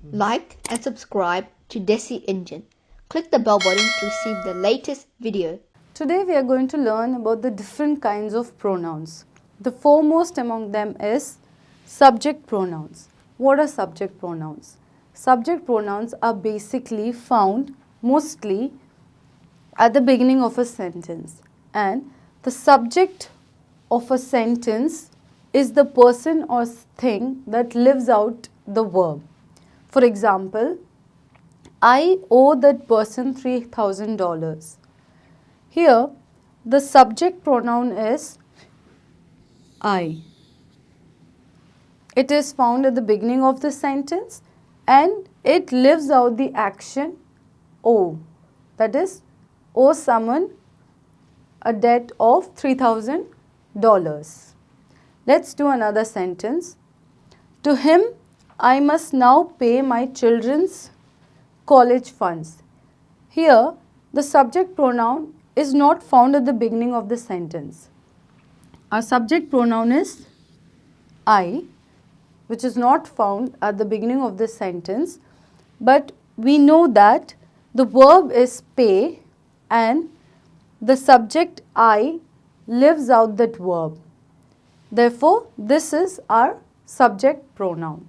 Like and subscribe to Desi Engine. Click the bell button to receive the latest video. Today we are going to learn about the different kinds of pronouns. The foremost among them is subject pronouns. What are subject pronouns? Subject pronouns are basically found mostly at the beginning of a sentence, and the subject of a sentence is the person or thing that lives out the verb. For example, I owe that person $3,000. Here, the subject pronoun is I. It is found at the beginning of the sentence and it lives out the action owe. That is, owe someone a debt of $3,000. Let's do another sentence. To him, I must now pay my children's college funds. Here, the subject pronoun is not found at the beginning of the sentence. Our subject pronoun is I, which is not found at the beginning of the sentence, but we know that the verb is pay and the subject I lives out that verb. Therefore, this is our subject pronoun.